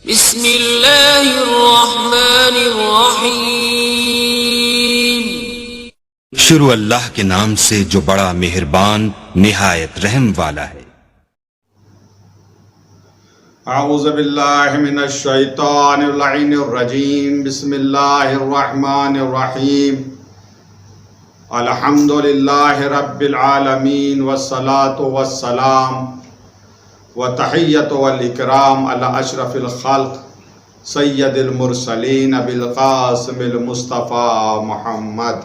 بسم اللہ الرحمن الرحیم۔ شروع اللہ کے نام سے جو بڑا مہربان نہایت رحم والا ہے۔ اعوذ باللہ من الشیطان اللعین الرجیم، بسم اللہ الرحمن الرحیم۔ الحمدللہ رب العالمین والصلاة والسلام وتحیت والاکرام علی اشرف الخلق سید المرسلین بالقاسم المصطفیٰ محمد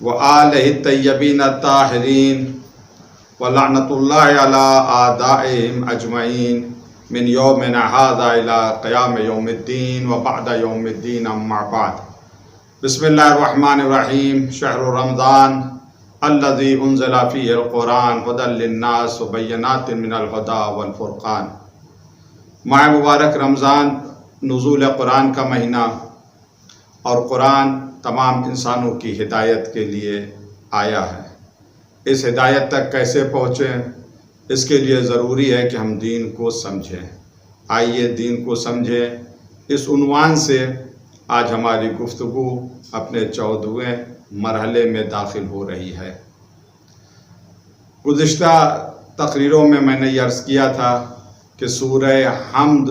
وآلہ الطیبین الطاہرین ولعنۃ اللہ علی اعدائہم اجمعین من یومنا ھذا الی قیام یوم الدین وبعد یوم الدین اما بعد۔ بسم اللہ الرحمن الرحیم۔ شہر رمضان الذی انزل فیہ القرآن ھدی للناس وبینات من الھدی والفرقان۔ ماہ مبارک رمضان نزول قرآن کا مہینہ، اور قرآن تمام انسانوں کی ہدایت کے لیے آیا ہے۔ اس ہدایت تک کیسے پہنچیں، اس کے لیے ضروری ہے کہ ہم دین کو سمجھیں۔ آئیے دین کو سمجھیں، اس عنوان سے آج ہماری گفتگو اپنے 14ویں مرحلے میں داخل ہو رہی ہے۔ گزشتہ تقریروں میں نے یہ عرض کیا تھا کہ سورہ حمد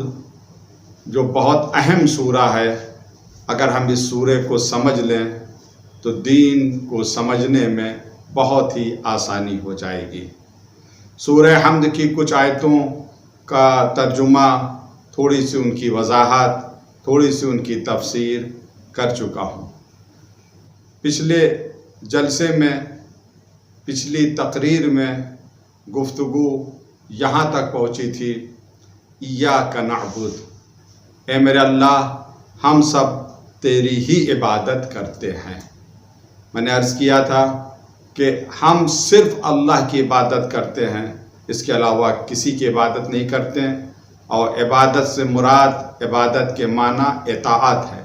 جو بہت اہم سورہ ہے، اگر ہم اس سورہ کو سمجھ لیں تو دین کو سمجھنے میں بہت ہی آسانی ہو جائے گی۔ سورہ حمد کی کچھ آیتوں کا ترجمہ، تھوڑی سی ان کی وضاحت، تھوڑی سی ان کی تفسیر کر چکا ہوں۔ پچھلے جلسے میں، پچھلی تقریر میں گفتگو یہاں تک پہنچی تھی، ایاک نعبد، اے میرے اللہ ہم سب تیری ہی عبادت کرتے ہیں۔ میں نے عرض کیا تھا کہ ہم صرف اللہ کی عبادت کرتے ہیں، اس کے علاوہ کسی کی عبادت نہیں کرتے ہیں، اور عبادت سے مراد، عبادت کے معنی اطاعت ہے۔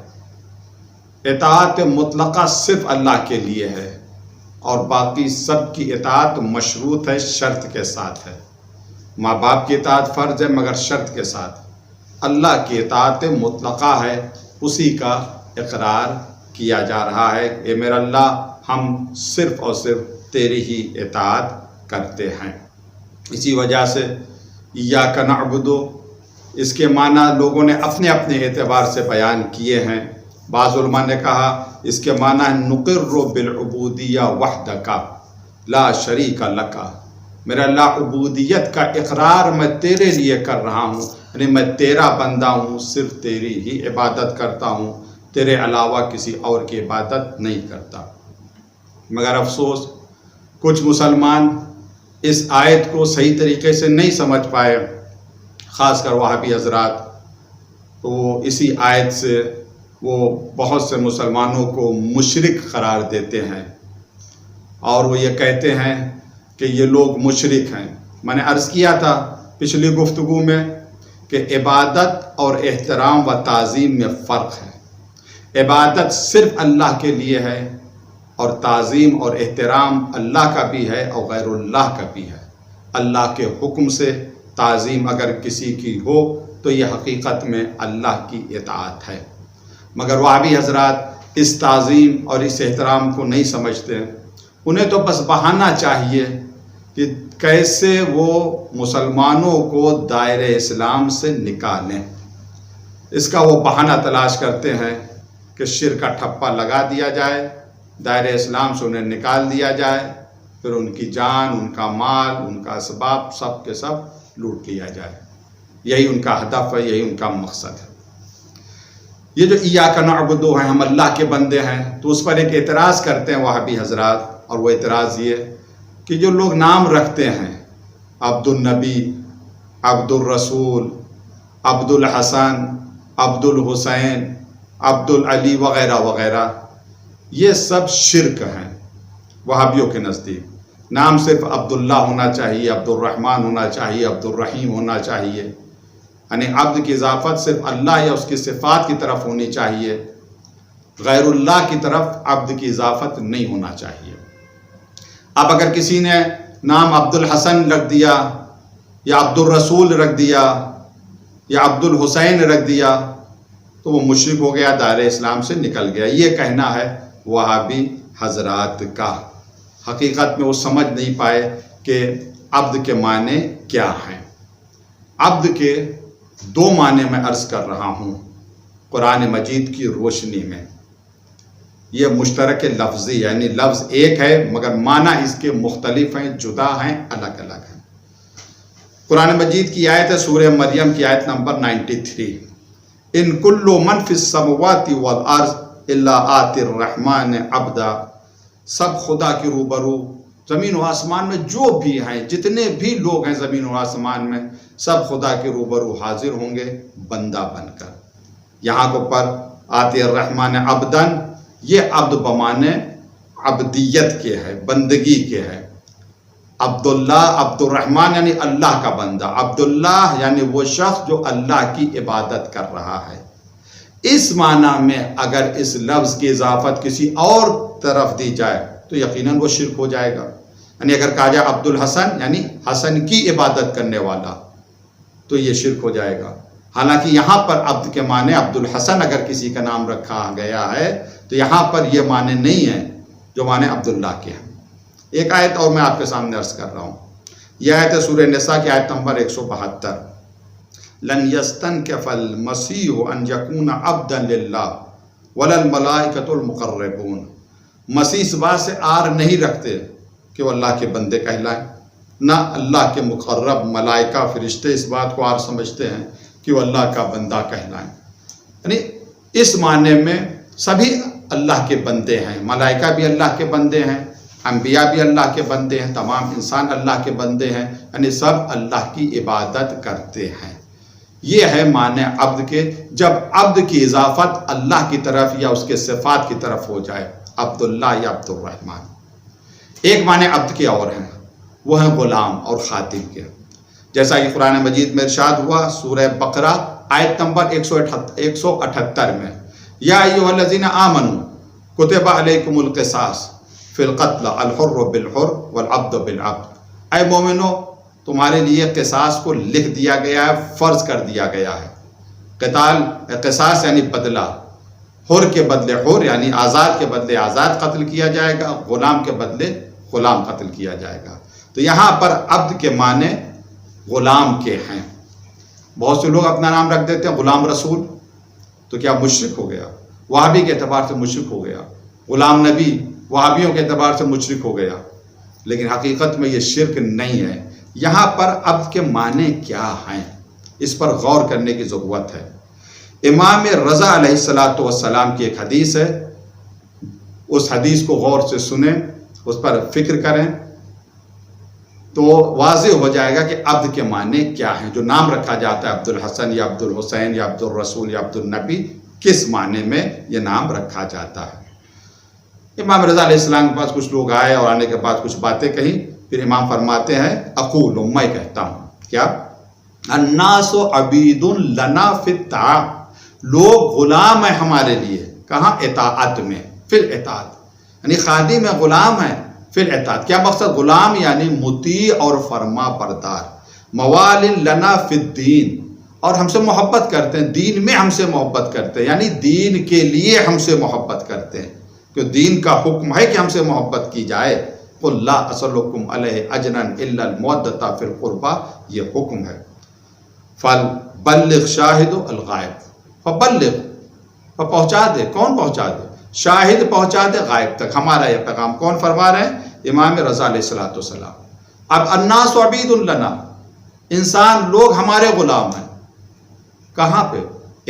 اطاعت مطلقہ صرف اللہ کے لیے ہے، اور باقی سب کی اطاعت مشروط ہے، شرط کے ساتھ ہے۔ ماں باپ کی اطاعت فرض ہے مگر شرط کے ساتھ۔ اللہ کی اطاعت مطلقہ ہے، اسی کا اقرار کیا جا رہا ہے۔ اے میرا اللہ ہم صرف اور صرف تیری ہی اطاعت کرتے ہیں۔ اسی وجہ سے ایاک نعبد، اس کے معنی لوگوں نے اپنے اپنے اعتبار سے بیان کیے ہیں۔ بعض علماء نے کہا اس کے معنی نقر بالعبودیہ وحدک لا شریک لک، میرا اللہ عبودیت کا اقرار میں تیرے لیے کر رہا ہوں، یعنی میں تیرا بندہ ہوں، صرف تیری ہی عبادت کرتا ہوں، تیرے علاوہ کسی اور کی عبادت نہیں کرتا۔ مگر افسوس کچھ مسلمان اس آیت کو صحیح طریقے سے نہیں سمجھ پائے، خاص کر وہابی حضرات۔ تو اسی آیت سے وہ بہت سے مسلمانوں کو مشرک قرار دیتے ہیں، اور وہ یہ کہتے ہیں کہ یہ لوگ مشرک ہیں۔ میں نے عرض کیا تھا پچھلی گفتگو میں کہ عبادت اور احترام و تعظیم میں فرق ہے۔ عبادت صرف اللہ کے لیے ہے، اور تعظیم اور احترام اللہ کا بھی ہے اور غیر اللہ کا بھی ہے۔ اللہ کے حکم سے تعظیم اگر کسی کی ہو تو یہ حقیقت میں اللہ کی اطاعت ہے۔ مگر وہابی حضرات اس تعظیم اور اس احترام کو نہیں سمجھتے، انہیں تو بس بہانہ چاہیے کہ کیسے وہ مسلمانوں کو دائرہ اسلام سے نکالیں۔ اس کا وہ بہانہ تلاش کرتے ہیں کہ شرک کا ٹھپا لگا دیا جائے، دائرہ اسلام سے انہیں نکال دیا جائے، پھر ان کی جان، ان کا مال، ان کا اسباب سب کے سب لوٹ لیا جائے۔ یہی ان کا ہدف ہے، یہی ان کا مقصد ہے۔ یہ جو ایاک نعبد ہیں، ہم اللہ کے بندے ہیں، تو اس پر ایک اعتراض کرتے ہیں وہابی حضرات، اور وہ اعتراض یہ کہ جو لوگ نام رکھتے ہیں عبد النبی، عبد الرسول، عبد الحسن، عبد الحسین، عبد العلی وغیرہ وغیرہ، یہ سب شرک ہیں وہابیوں کے نزدیک۔ نام صرف عبداللہ ہونا چاہیے، عبد الرحمن ہونا چاہیے، عبد الرحیم ہونا چاہیے، یعنی عبد کی اضافت صرف اللہ یا اس کی صفات کی طرف ہونی چاہیے، غیر اللہ کی طرف عبد کی اضافت نہیں ہونا چاہیے۔ اب اگر کسی نے نام عبد الحسن رکھ دیا یا عبد الرسول رکھ دیا یا عبد الحسین رکھ دیا تو وہ مشرک ہو گیا، دائرہ اسلام سے نکل گیا. یہ کہنا ہے وہابی حضرات کا. حقیقت میں وہ سمجھ نہیں پائے کہ عبد کے معنی کیا ہیں. عبد کے دو معنی میں عرض کر رہا ہوں قرآن مجید کی روشنی میں. یہ مشترک لفظی یعنی لفظ ایک ہے مگر معنی اس کے مختلف ہیں، جدا ہیں، الگ الگ ہیں. قرآن مجید کی آیت ہے سورہ مریم کی آیت نمبر 93. ان کل من فی السماوات والارض الا آتی الرحمن عبدا. سب خدا کے روبرو زمین و آسمان میں جو بھی ہیں، جتنے بھی لوگ ہیں زمین و آسمان میں، سب خدا کے روبرو حاضر ہوں گے بندہ بن کر. یہاں کو پر آتی الرحمن عبدن، یہ عبد بمانے عبدیت کے ہے، بندگی کے ہے. عبداللہ عبد الرحمن یعنی اللہ کا بندہ، عبداللہ یعنی وہ شخص جو اللہ کی عبادت کر رہا ہے. اس معنی میں اگر اس لفظ کی اضافت کسی اور طرف دی جائے تو یقیناً وہ شرک ہو جائے گا. یعنی اگر کہا جائے عبد الحسن یعنی حسن کی عبادت کرنے والا تو یہ شرک ہو جائے گا. حالانکہ یہاں پر عبد کے معنی عبد الحسن اگر کسی کا نام رکھا گیا ہے تو یہاں پر یہ معنی نہیں ہے جو معنی عبداللہ کے ہیں. ایک آیت اور میں آپ کے سامنے عرض کر رہا ہوں. یہ آیت ہے سورہ نساء کی آیت نمبر 172. لن یستنکف المسیح ان یکون عبدا للہ ولا الملائکۃ المقربون. مسیح اس بات سے آر نہیں رکھتے کہ وہ اللہ کے بندے کہلائیں، نہ اللہ کے مقرب ملائکہ فرشتے اس بات کو آر سمجھتے ہیں کہ وہ اللہ کا بندہ کہلائیں. یعنی اس معنی میں سبھی اللہ کے بندے ہیں، ملائکہ بھی اللہ کے بندے ہیں، انبیاء بھی اللہ کے بندے ہیں، تمام انسان اللہ کے بندے ہیں، یعنی سب اللہ کی عبادت کرتے ہیں. یہ ہے معنی عبد کے. جب عبد کی اضافت اللہ کی طرف یا اس کے صفات کی طرف ہو جائے، عبداللہ یا عبد الرحمن. ایک معنی عبد کے اور ہیں، وہ ہیں غلام اور خادم کے. جیسا کہ قرآن مجید میں ارشاد ہوا سورہ بقرہ آیت نمبر 178 میں، یا ایھا الذین آمنوا کتب علیکم القصاص فی القتل الحر بالحر والعبد بالعبد. اے مومنو تمہارے لیے قصاص کو لکھ دیا گیا ہے، فرض کر دیا گیا ہے. قصاص یعنی بدلہ، حر کے بدلے حر یعنی آزاد کے بدلے آزاد قتل کیا جائے گا، غلام کے بدلے غلام قتل کیا جائے گا. تو یہاں پر عبد کے معنی غلام کے ہیں. بہت سے لوگ اپنا نام رکھ دیتے ہیں غلام رسول، تو کیا مشرک ہو گیا؟ وہابی کے اعتبار سے مشرک ہو گیا. غلام نبی وہابیوں کے اعتبار سے مشرک ہو گیا. لیکن حقیقت میں یہ شرک نہیں ہے. یہاں پر عبد کے معنی کیا ہیں اس پر غور کرنے کی ضرورت ہے. امام رضا علیہ السلام کی ایک حدیث ہے، اس حدیث کو غور سے سنیں، اس پر فکر کریں تو واضح ہو جائے گا کہ عبد کے معنی کیا ہیں. جو نام رکھا جاتا ہے عبد الحسن یا عبد الحسین یا عبد الرسول یا عبد النبی، کس معنی میں یہ نام رکھا جاتا ہے. امام رضا علیہ السلام کے پاس کچھ لوگ آئے اور آنے کے بعد کچھ باتیں کہیں. پھر امام فرماتے ہیں اقول، میں کہتا ہوں کیا، الناس عبید لنا فی الطاعۃ، لوگ غلام ہیں ہمارے لیے. کہاں؟ اطاعت میں، فی الاطاعت، یعنی خادم ہے، غلام ہے فی الاطاعت. کیا مقصد؟ غلام یعنی مطیع اور فرما بردار. موال لنا فی الدین، اور ہم سے محبت کرتے ہیں، دین میں ہم سے محبت کرتے ہیں، یعنی دین کے لیے ہم سے محبت کرتے ہیں، کہ دین کا حکم ہے کہ ہم سے محبت کی جائے. قل لا اسألکم علیہ اجرا الا المودۃ فی القربى، یہ حکم ہے. فبلغ شاہد الغائب، فبلغ، پہنچا دے. کون پہنچا دے؟ شاہد پہنچا دے غائب تک ہمارا یہ پیغام. کون فرما رہے ہیں؟ امام رضا علیہ السلام. اب الناس عبید لنا، انسان لوگ ہمارے غلام ہیں. کہاں پہ؟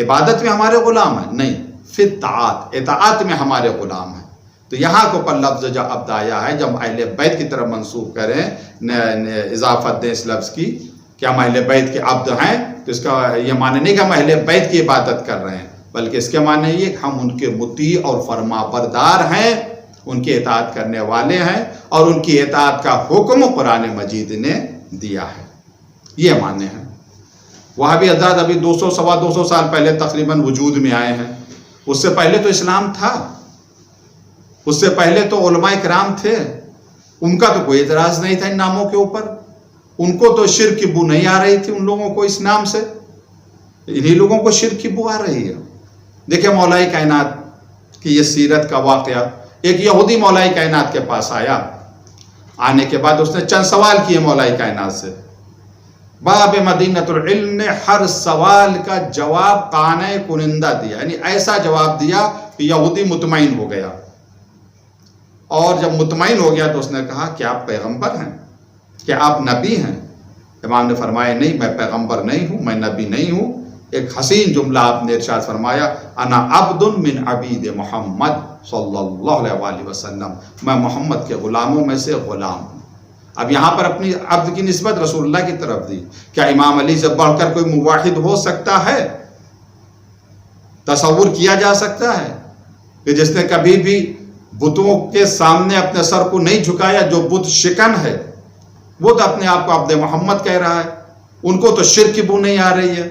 عبادت میں ہمارے غلام ہیں؟ نہیں، فی الطاعات، اطاعت میں ہمارے غلام ہیں. تو یہاں کو پر لفظ جو عبد آیا ہے، جب اہل بیت کی طرف منسوب کریں، اضافت دیں اس لفظ کی کہ ہم اہل بیت کے عبد ہیں، تو اس کا یہ معنی نہیں کہ ہم اہل بیت کی عبادت کر رہے ہیں، بلکہ اس کے معنی یہ کہ ہم ان کے مطیع اور فرما بردار ہیں، ان کی اطاعت کرنے والے ہیں، اور ان کی اطاعت کا حکم قرآن مجید نے دیا ہے. یہ معنی ہے. وہاں بھی حضرات ابھی 200 سال پہلے تقریباً وجود میں آئے ہیں. اس سے پہلے تو اسلام تھا، اس سے پہلے تو علماء کرام تھے، ان کا تو کوئی اعتراض نہیں تھا ان ناموں کے اوپر. ان کو تو شرک کی بو نہیں آ رہی تھی ان لوگوں کو اس نام سے. انہی لوگوں کو شرک کی بو آ رہی ہے۔ دیکھیں مولا کائنات کی یہ سیرت کا واقعہ، ایک یہودی مولا کائنات کے پاس آیا، آنے کے بعد اس نے چند سوال کیے مولا کائنات سے۔ باب مدینۃ العلم نے ہر سوال کا جواب قانع کنندہ دیا، یعنی ایسا جواب دیا کہ یہودی مطمئن ہو گیا۔ اور جب مطمئن ہو گیا تو اس نے کہا کہ آپ پیغمبر ہیں، کہ آپ نبی ہیں؟ امام نے فرمایا نہیں، میں پیغمبر نہیں ہوں، میں نبی نہیں ہوں۔ ایک حسین جملہ آپ نے ارشاد فرمایا، انا عبد من عبید محمد صلی اللہ علیہ وآلہ وسلم، میں محمد کے غلاموں میں سے غلام ہوں۔ اب یہاں پر اپنی عبد کی نسبت رسول اللہ کی طرف دی۔ کیا امام علی سے بڑھ کر کوئی موحد ہو سکتا ہے؟ تصور کیا جا سکتا ہے کہ جس نے کبھی بھی بتوں کے سامنے اپنے سر کو نہیں جھکایا، جو بت شکن ہے، وہ تو اپنے آپ کو عبد محمد کہہ رہا ہے، ان کو تو شرک کی بو نہیں آ رہی ہے،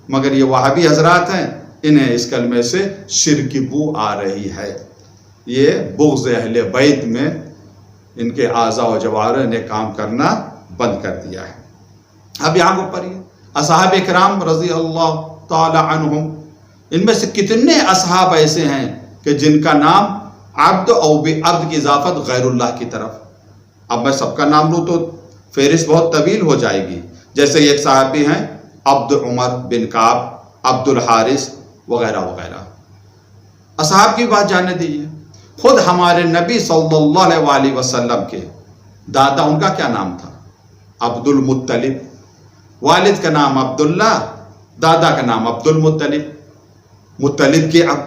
مگر یہ وہابی حضرات ہیں، انہیں اس کلمے سے شرک کی بو آ رہی ہے۔ یہ بغض اہل بیت میں ان کے اعضاء و جوارح نے کام کرنا بند کر دیا ہے۔ اب یہاں کو پڑھیے، اصحاب کرام رضی اللہ تعالی عنہم، ان میں سے کتنے اصحاب ایسے ہیں کہ جن کا نام عبد اور عبد کی اضافت غیر اللہ کی طرف۔ اب میں سب کا نام لوں تو فہرست بہت طویل ہو جائے گی۔ جیسے ایک صحابی ہیں عبد عمر بن کعب، عبد الحارث وغیرہ وغیرہ۔ اصحاب کی بات جاننے دیجیے، خود ہمارے نبی صلی اللہ علیہ وآلہ وسلم کے دادا، ان کا کیا نام تھا؟ عبد المطلب۔ والد کا نام عبداللہ، دادا کا نام عبد المطلب۔ مطلب کے اب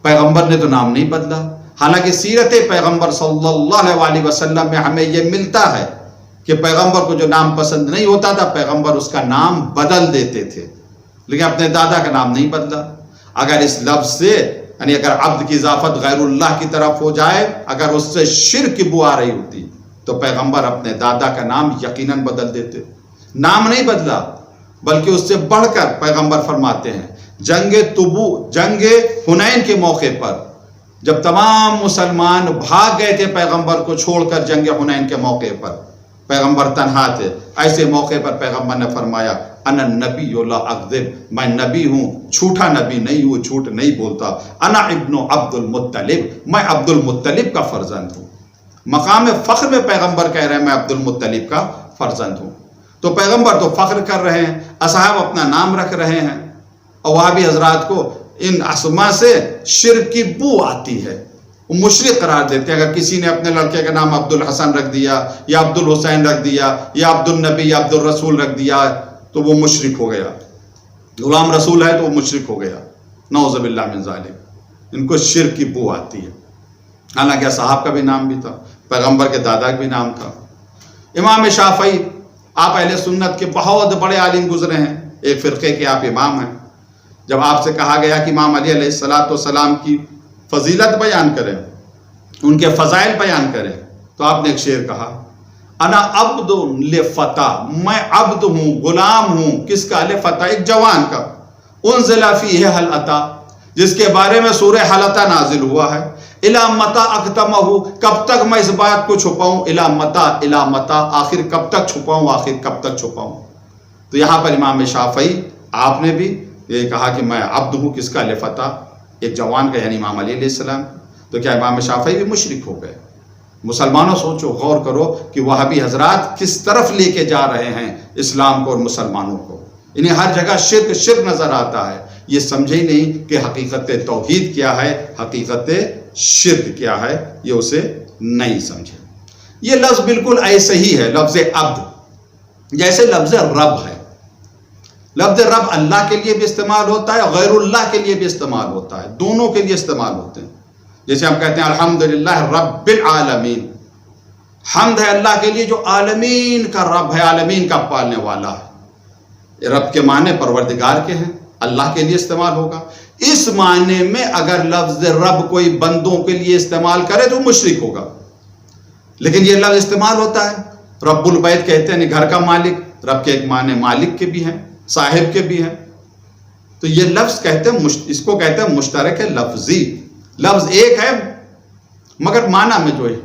پیغمبر نے تو نام نہیں بدلا، حالانکہ سیرت پیغمبر صلی اللہ علیہ وآلہ وسلم میں ہمیں یہ ملتا ہے کہ پیغمبر کو جو نام پسند نہیں ہوتا تھا، پیغمبر اس کا نام بدل دیتے تھے، لیکن اپنے دادا کا نام نہیں بدلا۔ اگر اس لفظ سے، یعنی اگر عبد کی اضافت غیر اللہ کی طرف ہو جائے، اگر اس سے شرک کی بو آ رہی ہوتی تو پیغمبر اپنے دادا کا نام یقیناً بدل دیتے۔ نام نہیں بدلا، بلکہ اس سے بڑھ کر پیغمبر فرماتے ہیں جنگ حنین کے موقع پر جب تمام مسلمان بھاگ گئے تھے پیغمبر کو چھوڑ کر، جنگ حنین کے موقع پر پیغمبر تنہا تھے، ایسے موقع پر پیغمبر نے فرمایا انا نبی لا اکذب، میں نبی ہوں، جھوٹا نبی نہیں ہوں، جھوٹ نہیں بولتا۔ انا ابن عبد المطلب، میں عبد المطلب کا فرزند ہوں۔ مقام فخر میں پیغمبر کہہ رہے ہیں میں عبد المطلب کا فرزند ہوں۔ تو پیغمبر تو فخر کر رہے ہیں، اصحاب اپنا نام رکھ رہے ہیں، اور وہابی حضرات کو ان اسما سے شرک کی بو آتی ہے، وہ مشرک قرار دیتے ہیں۔ اگر کسی نے اپنے لڑکے کا نام عبد الحسن رکھ دیا، یا عبد الحسین رکھ دیا، یا عبد النبی یا عبد الرسول رکھ دیا تو وہ مشرک ہو گیا۔ غلام رسول ہے تو وہ مشرک ہو گیا، نعوذ باللہ من ذالک۔ ان کو شرک کی بو آتی ہے، حالانکہ صحاب کا بھی نام بھی تھا، پیغمبر کے دادا کا بھی نام تھا۔ امام شافعی، آپ اہل سنت کے بہت بڑے عالم گزرے ہیں، ایک فرقے کے آپ امام ہیں۔ جب آپ سے کہا گیا کہ امام علی علیہ السلام کی فضیلت بیان کریں، ان کے فضائل بیان کریں، تو آپ نے ایک شعر کہا، انا عبد لفتى، میں عبد ہوں، غلام ہوں، کس کا؟ لفتى، ایک جوان کا، انزل فیہ حل اتا، جس کے بارے میں سورہ حل اتا نازل ہوا ہے، الی متی اکتمہ، کب تک میں اس بات کو چھپاؤں، الی متی، آخر کب تک چھپاؤں، آخر کب تک چھپاؤں۔ تو یہاں پر امام شافعی آپ نے بھی یہ کہا کہ میں عبد ہوں، کس کا؟ لفتى، ایک جوان کا، یعنی امام علی علیہ السلام۔ تو کیا امام شافعی بھی مشرک ہو گئے؟ مسلمانوں سوچو، غور کرو کہ وہابی حضرات کس طرف لے کے جا رہے ہیں اسلام کو اور مسلمانوں کو۔ انہیں ہر جگہ شرک نظر آتا ہے، یہ سمجھے ہی نہیں کہ حقیقت توحید کیا ہے، حقیقت شرک کیا ہے، یہ اسے نہیں سمجھے۔ یہ لفظ بالکل ایسے ہی ہے، لفظ عبد، جیسے لفظ رب ہے۔ لفظ رب اللہ کے لیے بھی استعمال ہوتا ہے، غیر اللہ کے لیے بھی استعمال ہوتا ہے، دونوں کے لیے استعمال ہوتے ہیں۔ جیسے ہم کہتے ہیں الحمدللہ رب العالمین، حمد ہے اللہ کے لیے جو عالمین کا رب ہے، عالمین کا پالنے والا ہے۔ رب کے معنی پروردگار کے ہیں، اللہ کے لیے استعمال ہوگا۔ اس معنی میں اگر لفظ رب کوئی بندوں کے لیے استعمال کرے تو مشرک ہوگا، لیکن یہ لفظ استعمال ہوتا ہے۔ رب البیت کہتے ہیں گھر کا مالک، رب کے ایک معنی مالک کے بھی ہیں، صاحب کے بھی ہیں۔ تو یہ لفظ کہتے ہیں، اس کو کہتے ہیں مشترک ہے لفظی۔ لفظ ایک ہے مگر معنی میں جو ہے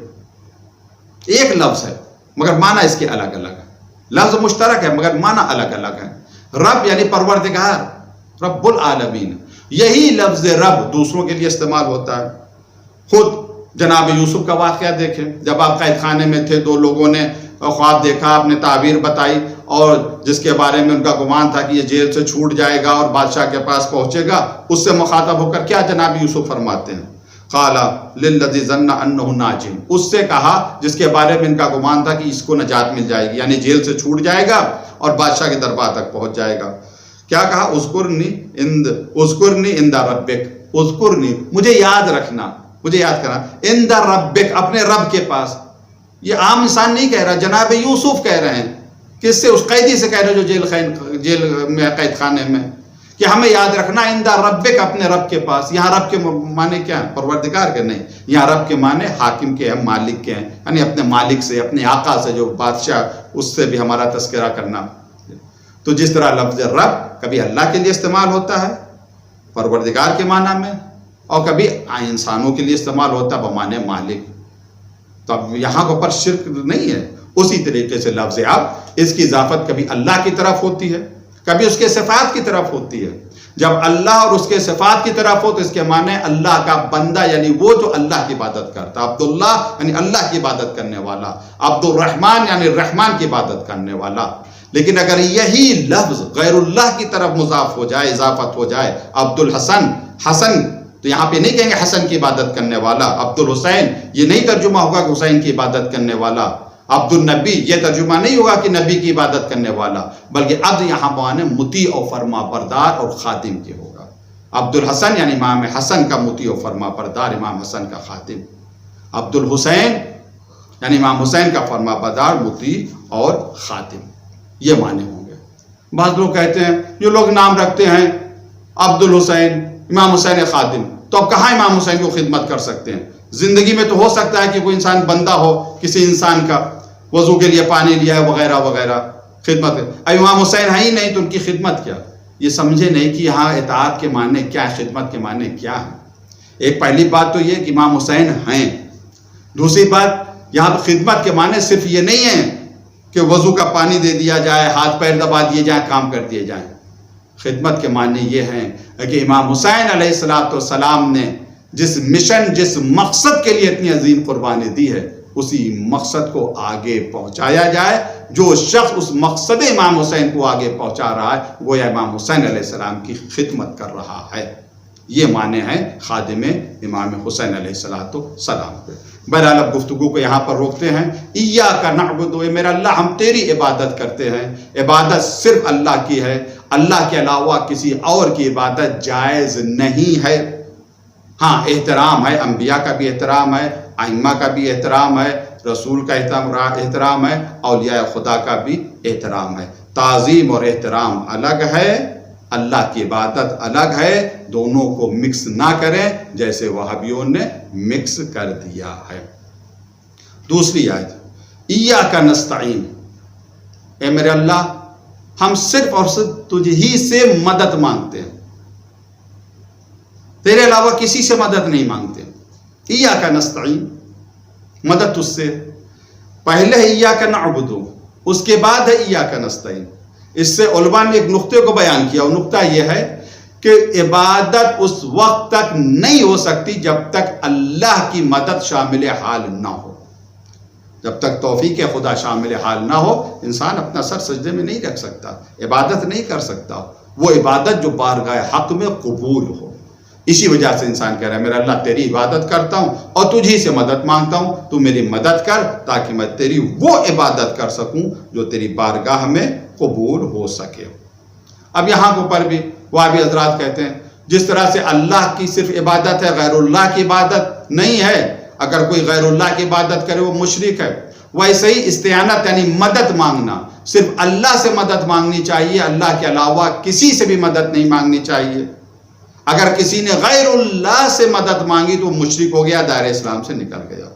ایک لفظ ہے، مگر معنی اس کے الگ الگ ہے۔ لفظ مشترک ہے مگر معنی الگ الگ ہے۔ رب یعنی پروردگار، رب العالمین. یہی لفظ رب دوسروں کے لیے استعمال ہوتا ہے. خود جناب یوسف کا واقعہ دیکھیں، جب آپ قید خانے میں تھے، دو لوگوں نے خواب دیکھا، آپ نے تعبیر بتائی، اور جس کے بارے میں ان کا گمان تھا کہ یہ جیل سے چھوٹ جائے گا اور بادشاہ کے پاس پہنچے گا، اس سے مخاطب ہو کر کیا جناب یوسف فرماتے ہیں؟ قال للذی ظن انہ ناج، اس سے کہا جس کے بارے میں ان کا گمان تھا کہ اس کو نجات مل جائے گی، یعنی جیل سے چھوٹ جائے گا اور بادشاہ کے دربار تک پہنچ جائے گا. کیا کہا؟ اذکرنی عند ربک، اذکرنی مجھے یاد رکھنا، مجھے یاد کرنا، عند ربک اپنے رب کے پاس. یہ عام انسان نہیں کہہ رہا، جناب یوسف کہہ رہے ہیں. کس سے؟ اس قیدی سے کہہ رہے جو جیل میں قید خانے میں، کہ ہمیں یاد رکھنا عند ربک اپنے رب کے پاس. یہاں رب کے معنی کیا ہیں؟ پروردگار کے نہیں، یہاں رب کے معنی حاکم کے ہیں، مالک کے ہیں، یعنی اپنے مالک سے، اپنے آقا سے جو بادشاہ، اس سے بھی ہمارا تذکرہ کرنا. تو جس طرح لفظ رب کبھی اللہ کے لیے استعمال ہوتا ہے پروردگار کے معنی میں، اور کبھی انسانوں کے لیے استعمال ہوتا ہے بمعنی مالک. تو اب یہاں پر شرک نہیں ہے. اسی طریقے سے لفظ اب، اس کی اضافت کبھی اللہ کی طرف ہوتی ہے، کبھی اس کے صفات کی طرف ہوتی ہے. جب اللہ اور اس کے صفات کی طرف ہو تو اس کے معنی اللہ کا بندہ، یعنی وہ جو اللہ کی عبادت کرتا. عبداللہ یعنی اللہ کی عبادت کرنے والا، عبد الرحمن یعنی رحمان کی عبادت کرنے والا. لیکن اگر یہی لفظ غیر اللہ کی طرف مضاف ہو جائے، اضافت ہو جائے، عبد الحسن، حسن، تو یہاں پہ نہیں کہیں گے حسن کی عبادت کرنے والا. عبد الحسین، یہ نہیں ترجمہ ہوگا کہ حسین کی عبادت کرنے والا. عبد النبی، یہ ترجمہ نہیں ہوگا کہ نبی کی عبادت کرنے والا، بلکہ عبد یہاں معنی مطیع و فرما بردار اور خادم کے ہوگا. عبد الحسن یعنی امام حسن کا مطیع و فرما بردار، امام حسن کا خادم. عبد الحسین یعنی امام حسین کا فرما بردار، مطیع اور خادم، یہ معنی ہوں گے. بعض لوگ کہتے ہیں، جو لوگ نام رکھتے ہیں عبد الحسین، امام حسین خادم، تو اب کہاں امام حسین کو خدمت کر سکتے ہیں؟ زندگی میں تو ہو سکتا ہے کہ کوئی انسان بندہ ہو کسی انسان کا، وضو کے لیے پانی لیا ہے وغیرہ وغیرہ، خدمت ہے. اب امام حسین ہے ہی نہیں تو ان کی خدمت کیا؟ یہ سمجھے نہیں کہ یہاں اطاعت کے معنی کیا ہے، خدمت کے معنی کیا ہے. ایک پہلی بات تو یہ کہ امام حسین ہیں. دوسری بات، یہاں خدمت کے معنی صرف یہ نہیں ہے کہ وضو کا پانی دے دیا جائے، ہاتھ پیر دبا دیے جائیں، کام کر دیے جائیں. خدمت کے معنی یہ ہیں کہ امام حسین علیہ السلام نے جس مشن، جس مقصد کے لیے اتنی عظیم قربانی دی ہے، اسی مقصد کو آگے پہنچایا جائے. جو شخص اس مقصد امام حسین کو آگے پہنچا رہا ہے، وہ امام حسین علیہ السلام کی خدمت کر رہا ہے. یہ معنی ہیں خادم امام حسین علیہ السلام پہ. بہرحال اب گفتگو کو یہاں پر روکتے ہیں. ایاک نعبد، اے میرا اللہ ہم تیری عبادت کرتے ہیں. عبادت صرف اللہ کی ہے، اللہ کے علاوہ کسی اور کی عبادت جائز نہیں ہے. ہاں احترام ہے، انبیاء کا بھی احترام ہے، ائمہ کا بھی احترام ہے، رسول کا احترام ہے، اولیاء خدا کا بھی احترام ہے. تعظیم اور احترام الگ ہے، اللہ کی عبادت الگ ہے. دونوں کو مکس نہ کریں جیسے وہابیوں نے مکس کر دیا ہے. دوسری آیت، ایاک نستعین، اے میرے اللہ ہم صرف اور صرف تجھ ہی سے مدد مانگتے ہیں، تیرے علاوہ کسی سے مدد نہیں مانگتے. ایاک نستعین، مدد تجھ سے. پہلے ہے ایاک نعبد، اس کے بعد ہے ایاک نستعین. اس سے علماء نے ایک نقطے کو بیان کیا، اور نقطہ یہ ہے کہ عبادت اس وقت تک نہیں ہو سکتی جب تک اللہ کی مدد شامل حال نہ ہو. جب تک توفیق خدا شامل حال نہ ہو، انسان اپنا سر سجدے میں نہیں رکھ سکتا، عبادت نہیں کر سکتا. وہ عبادت جو بارگاہ حق میں قبول ہو. اسی وجہ سے انسان کہہ رہا ہے میرا اللہ تیری عبادت کرتا ہوں اور تجھی سے مدد مانگتا ہوں، تو میری مدد کر تاکہ میں تیری وہ عبادت کر سکوں جو تیری بارگاہ میں قبول ہو سکے. اب یہاں کے اوپر بھی وہابی حضرات کہتے ہیں جس طرح سے اللہ کی صرف عبادت ہے، غیر اللہ کی عبادت نہیں ہے، اگر کوئی غیر اللہ کی عبادت کرے وہ مشرک ہے، ویسے ہی استعانت یعنی مدد مانگنا، صرف اللہ سے مدد مانگنی چاہیے، اللہ کے علاوہ کسی سے بھی مدد نہیں مانگنی چاہیے. اگر کسی نے غیر اللہ سے مدد مانگی تو مشرک ہو گیا، دائرہ اسلام سے نکل گیا.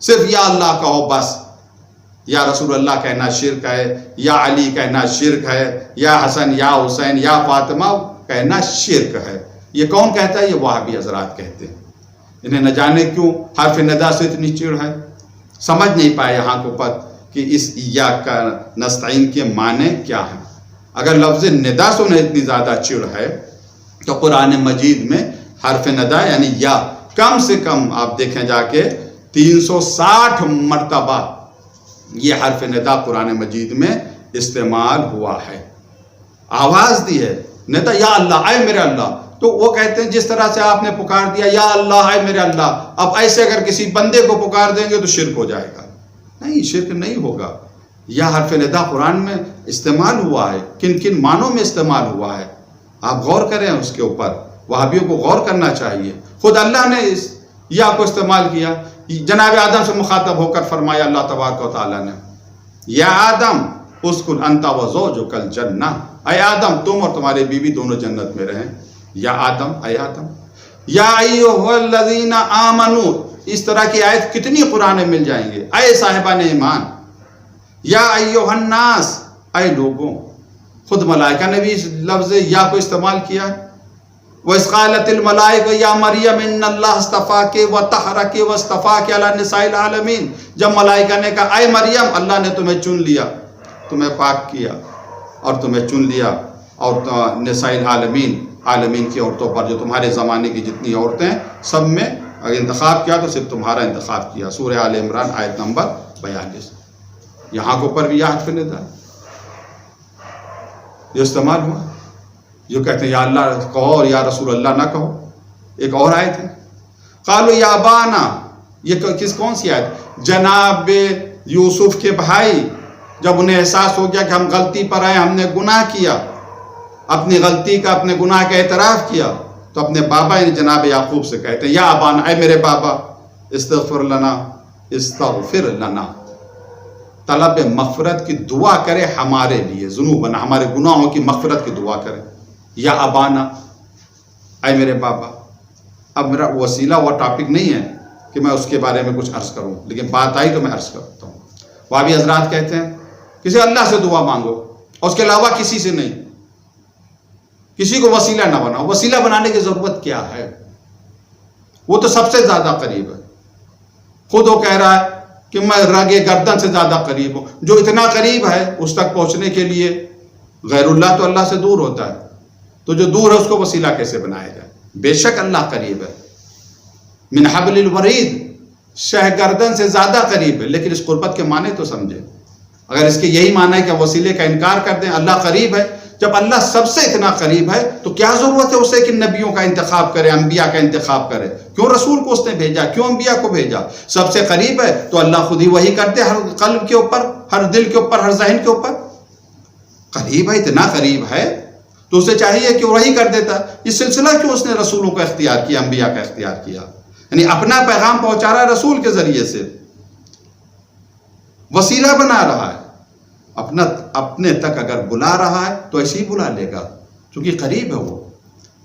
صرف یا اللہ کہو بس، یا رسول اللہ کہنا شرک ہے، یا علی کہنا شرک ہے، یا حسن یا حسین یا فاطمہ کہنا شرک ہے. یہ کون کہتا ہے؟ یہ وہابی حضرات کہتے ہیں. انہیں نہ جانے کیوں حرف ندا سے اتنی چڑ ہے، سمجھ نہیں پائے یہاں کو پر کہ اس ایاک نستعین کے معنی کیا ہیں. اگر لفظ ندا سے انہیں اتنی زیادہ چڑ ہے تو قرآن مجید میں حرف ندا یعنی یا کم سے کم آپ دیکھیں جا کے 360 مرتبہ یہ حرف ندا قرآن مجید میں استعمال ہوا ہے. آواز دی ہے ندا، یا اللہ اے میرے اللہ. تو وہ کہتے ہیں جس طرح سے آپ نے پکار دیا یا اللہ اے میرے اللہ، اب ایسے اگر کسی بندے کو پکار دیں گے تو شرک ہو جائے گا. نہیں، شرک نہیں ہوگا. یا حرف ندا قرآن میں استعمال ہوا ہے، کن کن معنوں میں استعمال ہوا ہے آپ غور کریں اس کے اوپر. وہابیوں کو غور کرنا چاہیے. خود اللہ نے اس یا کو استعمال کیا. جناب آدم سے مخاطب ہو کر فرمایا اللہ تبارک و تعالیٰ نے، یا آدم اسکن انت و زوجک الجنہ، اے آدم تم اور تمہاری بیوی دونوں جنت میں رہیں. یا آدم، اے آدم. یا ایھا الذین آمنوا، اس طرح کی آیت کتنی قرآن میں مل جائیں گے. اے صاحبان ایمان. یا ایھا الناس، اے لوگوں. خود ملائکہ نے بھی اس لفظ یا کو استعمال کیا ہے. وَإِذْ قَالَتِ الْمَلَائِكَةُ يَا مَرْيَمَ إِنَّ اللَّهَ اصْطَفَاكِ وَطَهَّرَكِ وَاصْطَفَاكِ عَلَى النِّسَاءِ الْعَالَمِينَ. جب ملائکہ نے کہا اے مریم، اللہ نے تمہیں چن لیا، تمہیں پاک کیا اور تمہیں چن لیا، اور نساء العالمین، عالمین کی عورتوں پر، جو تمہارے زمانے کی جتنی عورتیں سب میں اگر انتخاب کیا تو صرف تمہارا انتخاب کیا. سورہ آل عمران آیت نمبر 42. یہاں کے اوپر بھی یہ حرف ندا یہ استعمال ہوا. جو کہتے ہیں یا اللہ کہو اور یا رسول اللہ نہ کہو. ایک اور آیت ہے قالوا یا ابانا، یہ کون سی آیت؟ جناب یوسف کے بھائی جب انہیں احساس ہو گیا کہ ہم غلطی پر آئے، ہم نے گناہ کیا، اپنی غلطی کا، اپنے گناہ کا اعتراف کیا، تو اپنے بابا یعنی جناب یعقوب سے کہتے ہیں یا ابانا، اے میرے بابا، استغفر لنا، استغفر لنا، طلب مغفرت کی دعا کرے ہمارے لیے، ذنوبنا، ہمارے گناہوں کی مغفرت کی دعا کرے. یا ابانا، اے میرے بابا. اب میرا وسیلہ وہ ٹاپک نہیں ہے کہ میں اس کے بارے میں کچھ عرض کروں، لیکن بات آئی تو میں عرض کرتا ہوں. وہابی حضرات کہتے ہیں کسی اللہ سے دعا مانگو اور اس کے علاوہ کسی سے نہیں، کسی کو وسیلہ نہ بناؤ. وسیلہ بنانے کی ضرورت کیا ہے؟ وہ تو سب سے زیادہ قریب ہے. خود وہ کہہ رہا ہے کہ میں رگ گردن سے زیادہ قریب ہوں. جو اتنا قریب ہے اس تک پہنچنے کے لیے غیر اللہ تو اللہ سے دور ہوتا ہے، تو جو دور ہے اس کو وسیلہ کیسے بنایا جائے؟ بے شک اللہ قریب ہے، من حبل الورید، شہ گردن سے زیادہ قریب ہے. لیکن اس قربت کے معنی تو سمجھے. اگر اس کے یہی معنی ہے کہ وسیلے کا انکار کر دیں، اللہ قریب ہے، جب اللہ سب سے اتنا قریب ہے تو کیا ضرورت ہے اسے کہ نبیوں کا انتخاب کرے، انبیاء کا انتخاب کرے؟ کیوں رسول کو اس نے بھیجا؟ کیوں انبیاء کو بھیجا؟ سب سے قریب ہے تو اللہ خود ہی وہی کرتے ہر قلب کے اوپر، ہر دل کے اوپر، ہر ذہن کے اوپر. قریب ہے، اتنا قریب ہے تو اسے چاہیے کہ وہی کر دیتا. یہ سلسلہ کیوں اس نے رسولوں کا اختیار کیا، انبیاء کا اختیار کیا؟ یعنی اپنا پیغام پہنچا رہا ہے رسول کے ذریعے سے، وسیلہ بنا رہا ہے. اپنے تک اگر بلا رہا ہے تو ایسے ہی بلا لے گا کیونکہ قریب ہے وہ.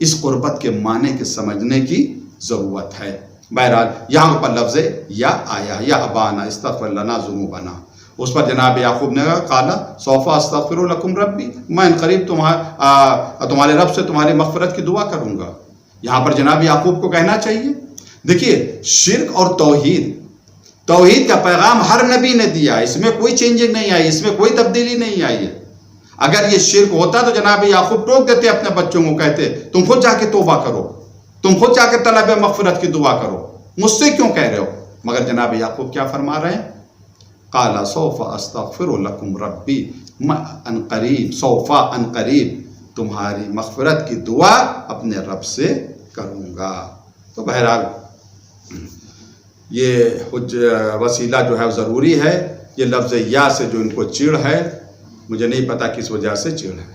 اس قربت کے معنی کے سمجھنے کی ضرورت ہے. بہرحال یہاں پر لفظ یا آیا، یا ابانا استغفر لنا ذنوبنا. اس پر جناب یعقوب نے کہا قالا سوف استغفر لکم ربی، میں ان قریب تمہارے رب سے تمہاری مغفرت کی دعا کروں گا. یہاں پر جناب یعقوب کو کہنا چاہیے دیکھیے شرک اور توحید کا پیغام ہر نبی نے دیا ہے، اس میں کوئی چینجنگ نہیں آئی، اس میں کوئی تبدیلی نہیں آئی ہے. اگر یہ شرک ہوتا تو جناب یعقوب ٹوک دیتے اپنے بچوں کو، کہتے تم خود جا کے توبہ کرو، تم خود جا کے طلب مغفرت کی دعا کرو، مجھ سے کیوں کہہ رہے ہو؟ مگر جناب یعقوب کیا فرما رہے ہیں؟ قال سوف استغفر لکم ربی، میں ان قریب، سوف ان قریب تمہاری مغفرت کی دعا اپنے رب سے کروں گا. تو بہرحال یہ وسیلہ جو ہے ضروری ہے. یہ لفظ یا سے جو ان کو چڑ ہے، مجھے نہیں پتا کس وجہ سے چڑ ہے.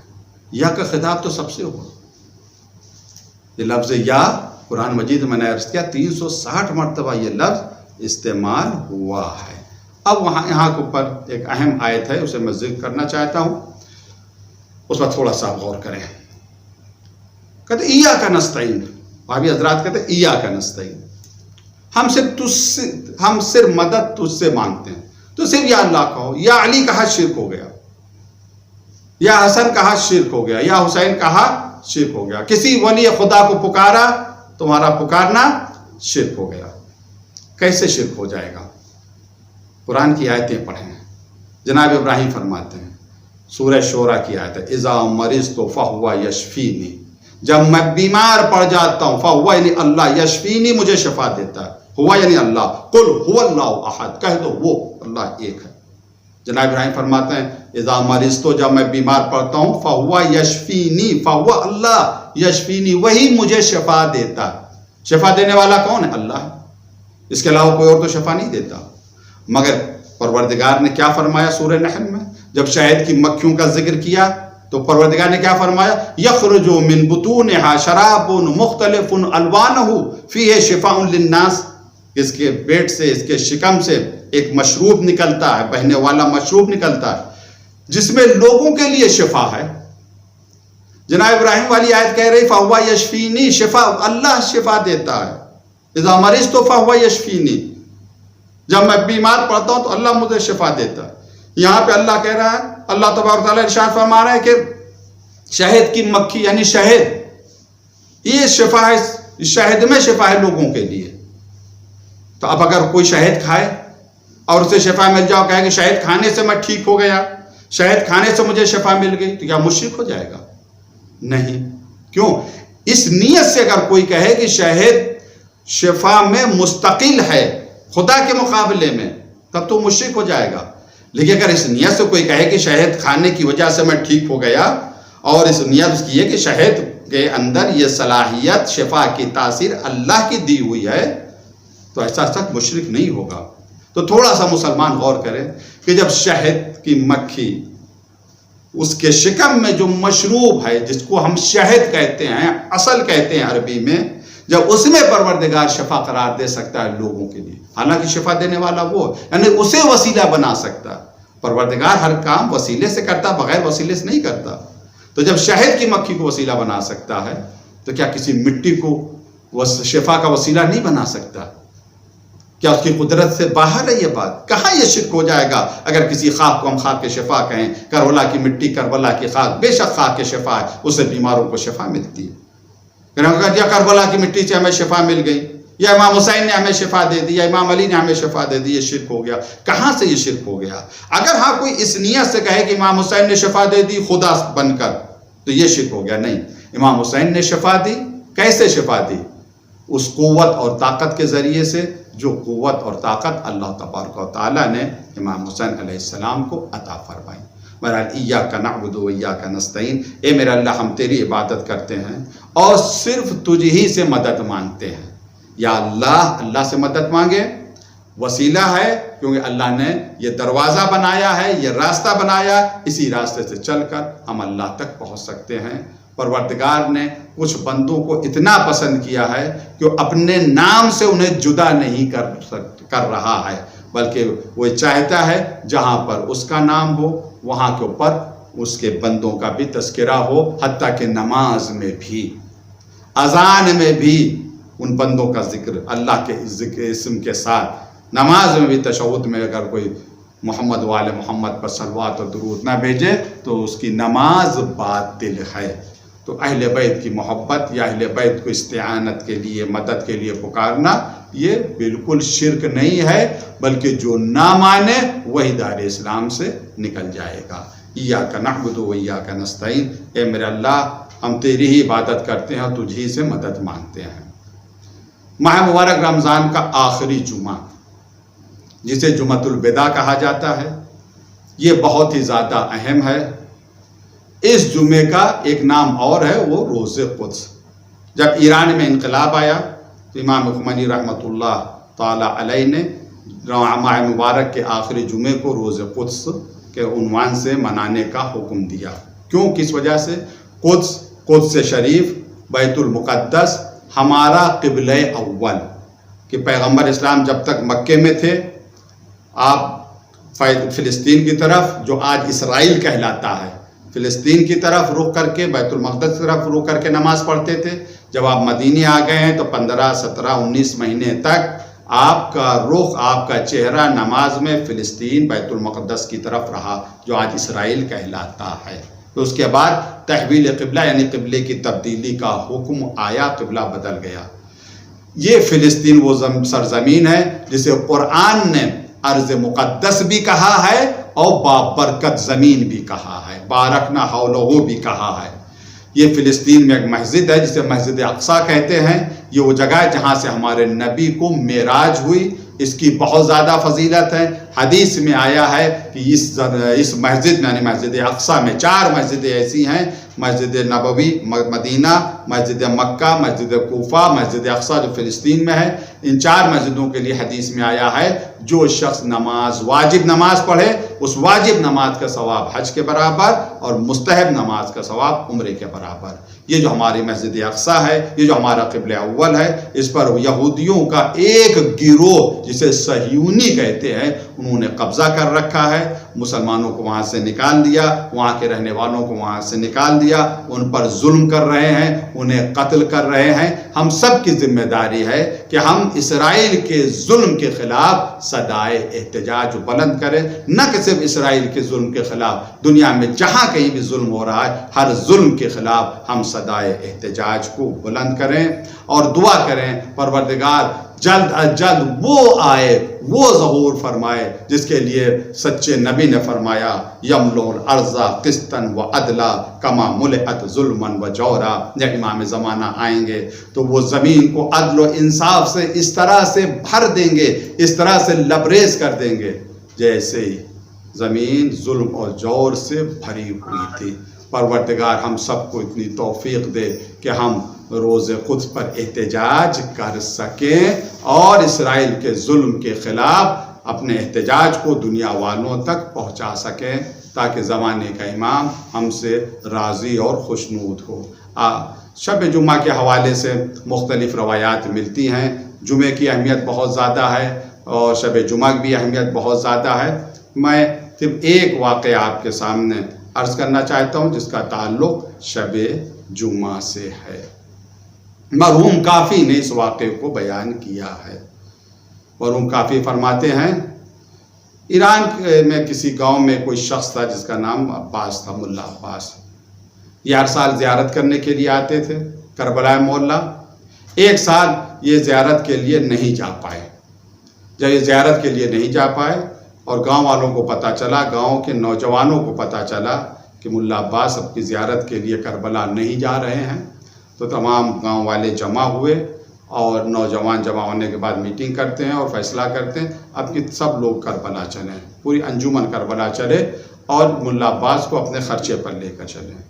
یا کا خطاب تو سب سے ہوا. یہ لفظ یا قرآن مجید میں نے عرض کیا 360 مرتبہ یہ لفظ استعمال ہوا ہے. اب یہاں کے اوپر ایک اہم آیت ہے، اسے میں ذکر کرنا چاہتا ہوں، اس پر تھوڑا سا غور کریں. کہتے ایاک نستعین، وہابی حضرات کہتے ایاک نستعین، ہم صرف مدد تجھ سے مانگتے ہیں. تو صرف یا اللہ کہو. یا علی کہا شرک ہو گیا، یا حسن کہا شرک ہو گیا، یا حسین کہا شرک ہو گیا. کسی ولی خدا کو پکارا، تمہارا پکارنا شرک ہو گیا. کیسے شرک ہو جائے گا؟ قرآن کی آیتیں پڑھیں. جناب ابراہیم فرماتے ہیں سورہ شورا کی آیت ہے، اذا مرضت فہو یشفینی، جب میں بیمار پڑ جاتا ہوں، فہو یعنی اللہ، یشفینی مجھے شفا دیتا ہے، ہوا یعنی اللہ، قل هو اللہ احد، کہہ دو وہ اللہ ایک ہے۔ جناب ابراہیم فرماتے ہیں اذا مرضت، جب میں بیمار پڑتا ہوں، فہو یشفینی، فہو اللہ یشفینی، وہی مجھے شفا دیتا ہے۔ شفا دینے والا کون ہے؟ اللہ ہے، اس کے علاوہ کوئی اور تو شفا نہیں دیتا۔ مگر پروردگار نے کیا فرمایا سورہ نحل میں؟ جب شہد کی مکھیوں کا ذکر کیا تو پروردگار نے کیا فرمایا؟ یخرج من بطونها شراب مختلف الوانہ فیہ شفاء للناس، اس کے پیٹ سے، اس کے شکم سے ایک مشروب نکلتا ہے، بہنے والا مشروب نکلتا ہے جس میں لوگوں کے لیے شفا ہے۔ جناب ابراہیم والی آیت کہہ رہی فہو یشفینی، شفا اللہ شفا دیتا ہے۔ اذا مرضت فہو یشفینی، جب میں بیمار پڑتا ہوں تو اللہ مجھے شفا دیتا ہے۔ یہاں پہ اللہ کہہ رہا ہے، اللہ تبارک تعالیٰ ارشاد فرما رہا ہے کہ شہد کی مکھی یعنی شہد، یہ شفا ہے، شہد میں شفا ہے لوگوں کے لیے۔ تو اب اگر کوئی شہد کھائے اور اسے شفا مل جاؤ، کہے کہ شہد کھانے سے میں ٹھیک ہو گیا، شہد کھانے سے مجھے شفا مل گئی، تو کیا مشرک ہو جائے گا؟ نہیں۔ کیوں؟ اس نیت سے اگر کوئی کہے کہ شہد شفا میں مستقل ہے خدا کے مقابلے میں، تب تو مشرک ہو جائے گا۔ لیکن اگر اس نیت سے کوئی کہے کہ شہد کھانے کی وجہ سے میں ٹھیک ہو گیا، اور اس نیت اس کی ہے کہ شہد کے اندر یہ صلاحیت شفا کی تاثیر اللہ کی دی ہوئی ہے، تو ایسا سخت مشرک نہیں ہوگا۔ تو تھوڑا سا مسلمان غور کرے کہ جب شہد کی مکھی اس کے شکم میں جو مشروب ہے، جس کو ہم شہد کہتے ہیں، اصل کہتے ہیں عربی میں، جب اس میں پروردگار شفا قرار دے سکتا ہے لوگوں کے لیے، حالانکہ شفا دینے والا وہ، یعنی اسے وسیلہ بنا سکتا ہے۔ پروردگار ہر کام وسیلے سے کرتا، بغیر وسیلے سے نہیں کرتا۔ تو جب شہد کی مکھی کو وسیلہ بنا سکتا ہے، تو کیا کسی مٹی کو شفا کا وسیلہ نہیں بنا سکتا؟ کیا اس کی قدرت سے باہر ہے یہ بات؟ کہاں یہ شرک ہو جائے گا اگر کسی خاک کو ہم خاک کے شفا کہیں؟ کربلا کی مٹی، کربلا کی خاک، بے شک خاک کے شفا ہے، اس سے بیماروں کو شفا ملتی ہے۔ یا کربلا کی مٹی سے ہمیں شفا مل گئی، یا امام حسین نے ہمیں شفا دے دی، یا امام علی نے ہمیں شفا دے دی، یہ شرک ہو گیا۔ کہاں سے یہ شرک ہو گیا؟ اگر ہاں کوئی اس نیت سے کہے کہ امام حسین نے شفا دے دی خدا بن کر، تو یہ شرک ہو گیا۔ نہیں، امام حسین نے شفا دی، کیسے شفا دی؟ اس قوت اور طاقت کے ذریعے سے جو قوت اور طاقت اللہ تبارک و تعالیٰ نے امام حسین علیہ السلام کو عطا فرمائی۔ بہرحال ایاک نعبد و ایاک نستعین، اے میرے اللہ ہم تیری عبادت کرتے ہیں اور صرف تجھ ہی سے مدد مانگتے ہیں۔ یا اللہ، اللہ سے مدد مانگے، وسیلہ ہے کیونکہ اللہ نے یہ دروازہ بنایا ہے، یہ راستہ بنایا، اسی راستے سے چل کر ہم اللہ تک پہنچ سکتے ہیں۔ پروردگار نے کچھ بندوں کو اتنا پسند کیا ہے کہ اپنے نام سے انہیں جدا نہیں کر رہا ہے، بلکہ وہ چاہتا ہے جہاں پر اس کا نام ہو وہاں کے اوپر اس کے بندوں کا بھی تذکرہ ہو، حتیٰ کہ نماز میں بھی، اذان میں بھی ان بندوں کا ذکر اللہ کے ذکر اسم کے ساتھ۔ نماز میں بھی تشہد میں اگر کوئی محمد وآل محمد پر صلوات و درود نہ بھیجے تو اس کی نماز باطل ہے۔ تو اہل بیت کی محبت یا اہل بیت کو استعانت کے لیے، مدد کے لیے پکارنا، یہ بالکل شرک نہیں ہے، بلکہ جو نہ مانے وہی دار اسلام سے نکل جائے گا۔ ایاک نعبد و ایاک نستعین، اے میرے اللہ ہم تیری ہی عبادت کرتے ہیں اور تجھ ہی سے مدد مانگتے ہیں۔ ماہ مبارک رمضان کا آخری جمعہ، جسے جمعۃ الوداع کہا جاتا ہے، یہ بہت ہی زیادہ اہم ہے۔ اس جمعے کا ایک نام اور ہے، وہ روز قدس۔ جب ایران میں انقلاب آیا تو امام خمینی رحمۃ اللہ تعالی علیہ نے ماہ مبارک کے آخری جمعے کو روز قدس کے عنوان سے منانے کا حکم دیا۔ کیوں؟ کس وجہ سے؟ قدس شریف، بیت المقدس ہمارا قبلہ اول، کہ پیغمبر اسلام جب تک مکے میں تھے آپ فلسطین کی طرف، جو آج اسرائیل کہلاتا ہے، فلسطین کی طرف رخ کر کے، بیت المقدس کی طرف رخ کر کے نماز پڑھتے تھے۔ جب آپ مدینے آ گئے ہیں تو 15، 17، 19 مہینے تک آپ کا رخ، آپ کا چہرہ نماز میں فلسطین، بیت المقدس کی طرف رہا، جو آج اسرائیل کہلاتا ہے۔ تو اس کے بعد تحویل قبلہ یعنی قبلے کی تبدیلی کا حکم آیا، قبلہ بدل گیا۔ یہ فلسطین وہ سرزمین ہے جسے قرآن نے ارض مقدس بھی کہا ہے اور بابرکت زمین بھی کہا ہے، بارکنا حولہ بھی کہا ہے۔ یہ فلسطین میں ایک مسجد ہے جسے مسجد اقصیٰ کہتے ہیں۔ یہ وہ جگہ ہے جہاں سے ہمارے نبی کو معراج ہوئی، اس کی بہت زیادہ فضیلت ہے۔ حدیث میں آیا ہے کہ اس مسجد میں یعنی مسجد اقصیٰ میں 4 مسجدیں ایسی ہیں، مسجد نبوی مدینہ، مسجد مکہ، مسجد کوفہ، مسجد اقصیٰ جو فلسطین میں ہے۔ ان 4 مسجدوں کے لیے حدیث میں آیا ہے جو شخص واجب نماز پڑھے اس واجب نماز کا ثواب حج کے برابر اور مستحب نماز کا ثواب عمرے کے برابر۔ یہ جو ہماری مسجد اقصیٰ ہے، یہ جو ہمارا قبلہ اول ہے، اس پر یہودیوں کا ایک گروہ جسے صہیونی کہتے ہیں انہوں نے قبضہ کر رکھا ہے۔ مسلمانوں کو وہاں سے نکال دیا، وہاں کے رہنے والوں کو وہاں سے نکال دیا، ان پر ظلم کر رہے ہیں، انہیں قتل کر رہے ہیں۔ ہم سب کی ذمہ داری ہے کہ ہم اسرائیل کے ظلم کے خلاف صدائے احتجاج بلند کریں، نہ کہ صرف اسرائیل کے ظلم کے خلاف، دنیا میں جہاں کہیں بھی ظلم ہو رہا ہے ہر ظلم کے خلاف ہم صدائے احتجاج کو بلند کریں اور دعا کریں پروردگار جلد از جلد وہ آئے، وہ ظہور فرمائے جس کے لیے سچے نبی نے فرمایا یملؤ الارض قسطا وعدلا کما ملئت ظلما وجورا۔ جب امام زمانہ آئیں گے تو وہ زمین کو عدل و انصاف سے اس طرح سے بھر دیں گے، اس طرح سے لبریز کر دیں گے جیسے زمین ظلم اور جور سے بھری ہوئی تھی۔ پروردگار ہم سب کو اتنی توفیق دے کہ ہم روز قدس پر احتجاج کر سکیں اور اسرائیل کے ظلم کے خلاف اپنے احتجاج کو دنیا والوں تک پہنچا سکیں تاکہ زمانے کا امام ہم سے راضی اور خوشنود ہو۔ شب جمعہ کے حوالے سے مختلف روایات ملتی ہیں۔ جمعے کی اہمیت بہت زیادہ ہے اور شب جمعہ کی بھی اہمیت بہت زیادہ ہے۔ میں صرف ایک واقعہ آپ کے سامنے عرض کرنا چاہتا ہوں جس کا تعلق شب جمعہ سے ہے۔ مرحوم کافی نے اس واقعے کو بیان کیا ہے۔ مرحوم کافی فرماتے ہیں ایران میں کسی گاؤں میں کوئی شخص تھا جس کا نام عباس تھا، ملا عباس۔ یہ ہر سال زیارت کرنے کے لیے آتے تھے کربلا مولا۔ ایک سال یہ زیارت کے لیے نہیں جا پائے۔ جب یہ زیارت کے لیے نہیں جا پائے اور گاؤں والوں کو پتہ چلا، گاؤں کے نوجوانوں کو پتہ چلا کہ ملا عباس اب کی زیارت کے لیے کربلا نہیں جا رہے ہیں، تو تمام گاؤں والے جمع ہوئے اور نوجوان جمع ہونے کے بعد میٹنگ کرتے ہیں اور فیصلہ کرتے ہیں اب کہ سب لوگ کربلا چلیں، پوری انجمن کربلا چلے اور ملا عباس کو اپنے خرچے پر لے کر چلیں۔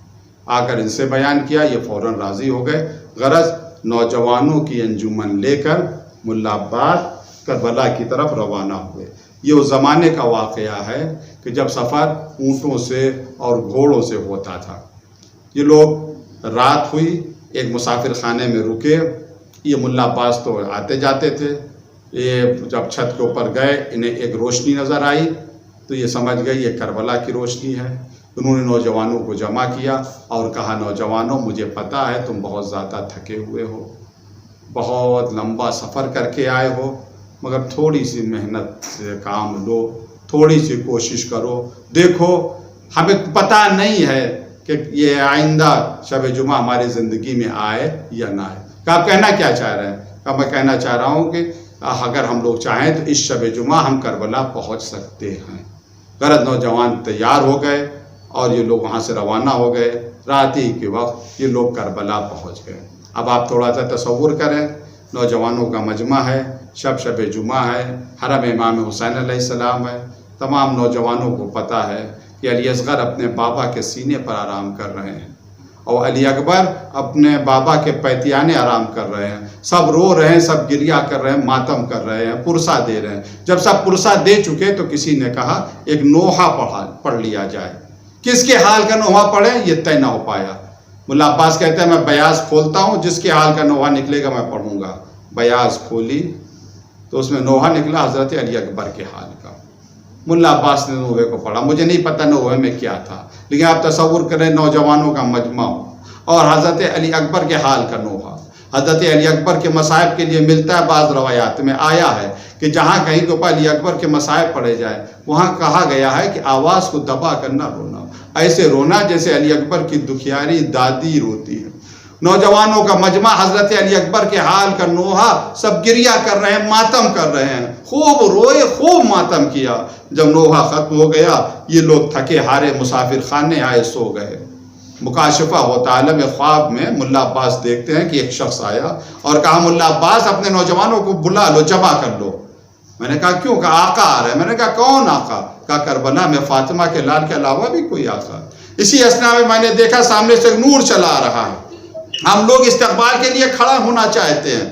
آ کر ان سے بیان کیا، یہ فوراً راضی ہو گئے۔ غرض نوجوانوں کی انجمن لے کر ملا عباس کربلا کی طرف روانہ ہوئے۔ یہ اس زمانے کا واقعہ ہے کہ جب سفر اونٹوں سے اور گھوڑوں سے ہوتا تھا۔ یہ لوگ رات ہوئی، ایک مسافر خانے میں رکے۔ یہ ملا عباس تو آتے جاتے تھے۔ یہ جب چھت کے اوپر گئے انہیں ایک روشنی نظر آئی تو یہ سمجھ گئے یہ کربلا کی روشنی ہے۔ انہوں نے نوجوانوں کو جمع کیا اور کہا نوجوانوں مجھے پتہ ہے تم بہت زیادہ تھکے ہوئے ہو، بہت لمبا سفر کر کے آئے ہو، مگر تھوڑی سی محنت سے کام لو، تھوڑی سی کوشش کرو۔ دیکھو ہمیں پتہ نہیں ہے کہ یہ آئندہ شب جمعہ ہماری زندگی میں آئے یا نہ آئے۔ کہ آپ کہنا کیا چاہ رہے ہیں؟ کہ میں کہنا چاہ رہا ہوں کہ اگر ہم لوگ چاہیں تو اس شب جمعہ ہم کربلا پہنچ سکتے ہیں۔ غرض نوجوان تیار ہو گئے اور یہ لوگ وہاں سے روانہ ہو گئے۔ رات ہی کے وقت یہ لوگ کربلا پہنچ گئے۔ اب آپ تھوڑا سا تصور کریں، نوجوانوں کا مجمع ہے، شب جمعہ ہے، حرم امام حسین علیہ السلام ہے۔ تمام نوجوانوں کو پتہ ہے کہ علی اصغر اپنے بابا کے سینے پر آرام کر رہے ہیں اور علی اکبر اپنے بابا کے پیتیانے آرام کر رہے ہیں۔ سب رو رہے ہیں، سب گریہ کر رہے ہیں، ماتم کر رہے ہیں، پرسہ دے رہے ہیں۔ جب سب پرسہ دے چکے تو کسی نے کہا ایک نوحہ پڑھ لیا جائے۔ کس کے حال کا نوحہ پڑھیں یہ طے نہ ہو پایا۔ ملا عباس کہتے ہیں میں بیاض کھولتا ہوں، جس کے حال کا نوحہ نکلے گا میں پڑھوں گا۔ بیاض کھولی تو اس میں نوحہ نکلا حضرت علی اکبر کے حال کا۔ ملا عباس نے نوحے کو پڑھا۔ مجھے نہیں پتہ نوحے میں کیا تھا، لیکن آپ تصور کریں نوجوانوں کا مجمع ہو اور حضرت علی اکبر کے حال کا نوحہ۔ حضرت علی اکبر کے مصائب کے لیے ملتا ہے، بعض روایات میں آیا ہے کہ جہاں کہیں کے اوپر علی اکبر کے مصائب پڑھے جائے وہاں کہا گیا ہے کہ آواز کو دبا کر نہ رونا، ایسے رونا جیسے علی اکبر کی دکھیاری دادی روتی ہے۔ نوجوانوں کا مجمع حضرت علی اکبر کے حال کا نوحہ سب گریہ کر رہے ہیں، ماتم کر رہے ہیں، خوب روئے، خوب ماتم کیا۔ جب نوحہ ختم ہو گیا یہ لوگ تھکے ہارے مسافر خانے آئے، سو گئے۔ مکاشفہ ہوتا عالم خواب میں ملا عباس دیکھتے ہیں کہ ایک شخص آیا اور کہا ملا عباس اپنے نوجوانوں کو بلا لو، جمع کر لو۔ میں نے کہا کیوں؟ کہا آقا آ رہا ہے۔ میں نے کہا کون آقا؟ کہا کربلا میں فاطمہ کے لال کے علاوہ بھی کوئی آقا۔ اسی اثنا میں نے دیکھا سامنے سے نور چلا آ رہا ہے۔ ہم لوگ استقبال کے لیے کھڑا ہونا چاہتے ہیں،